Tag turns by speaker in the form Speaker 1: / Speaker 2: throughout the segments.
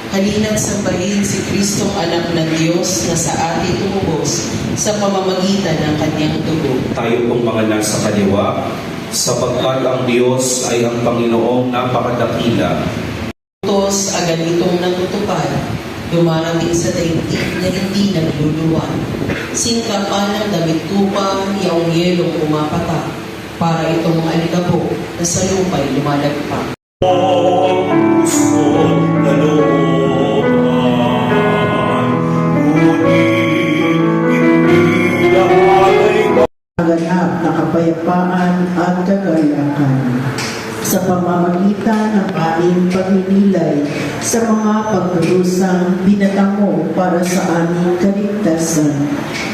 Speaker 1: Halina't sambahin si Kristong anak ng Diyos na sa atin tumubos sa pamamagitan ng kanyang dugo.
Speaker 2: Tayo pong mga nasa kaliwa, sapagkat ang Diyos ay ang Panginoong napakadakila.
Speaker 1: Utos agad itong natutupad, dumarating sa daigdig na hindi nagluluwan. Singkapan ng damit tupa, yaong yelong umapatak, para itong alikabok na sa lupa'y lumalagpak.
Speaker 3: Ganap na kapayapaan at kagalakan sa pamamagitan ng aming pagninilay sa mga pagdurusang binatamo para sa aming kaligtasan.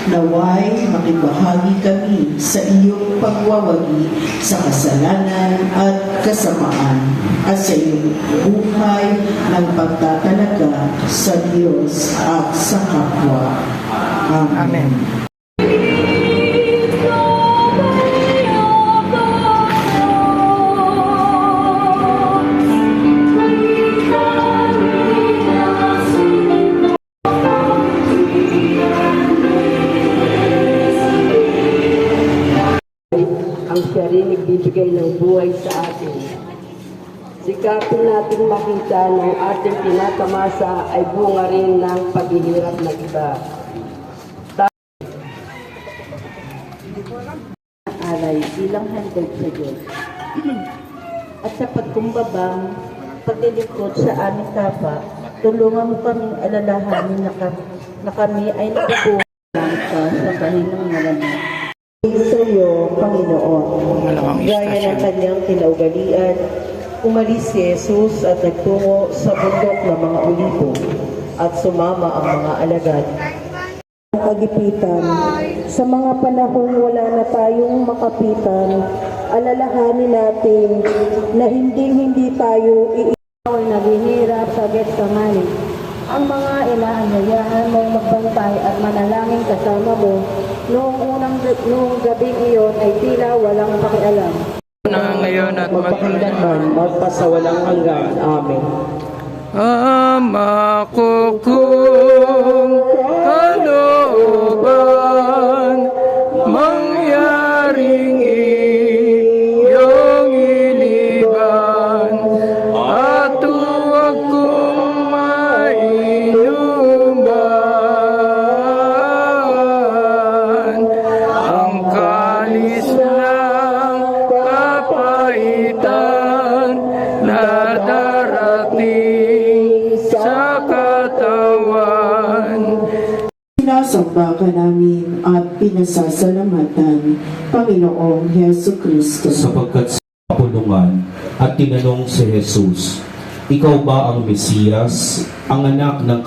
Speaker 3: Naway makibahagi kami sa iyong pagwawagi sa kasalanan at kasamaan at sa iyong buhay ng pagtatalaga sa Diyos at sa kapwa. Amen.
Speaker 4: Ang siya rin nagbibigay ng buhay sa atin. Sikapin natin makita ng ating tinatamasa ay bunga rin ng paghihirap ng iba.
Speaker 5: Alay bilang handog sa Diyos at sa pagkumbabang paglilingkod sa aming kapwa, tulungan mo kaming alalahanin na kami ay nabubuhay sa sabahin ng malaman.
Speaker 4: Sa iyo, Panginoon, gaya ng kanyang kinaugalian, umalis si Jesus at nagtungo sa bundok ng mga Olibo at sumama ang mga alagad.
Speaker 5: Kagipitan, sa mga panahong wala na tayong makapitan, alalahanin natin na hindi tayo ay naghihirap sa Getsemani. Ang mga inaanyayahan mong magbantay at manalangin kasama mo noong gabing iyon ay tila walang pakialam.
Speaker 6: Ngayon at
Speaker 4: Magpakailanman, magpasawalang hanggan. Amen.
Speaker 6: Ama ko kung kalooban, mangyaring iyong iliban, at huwag kong mainuman ang kalis ng kapaitan na darating sa katawan.
Speaker 3: Sinasamba ka namin at pinasasalamatan, Panginoong Heso Kristo.
Speaker 2: Sapagkat sa kapulungan at tinanong si Jesus, ikaw ba ang Mesiyas, ang anak ng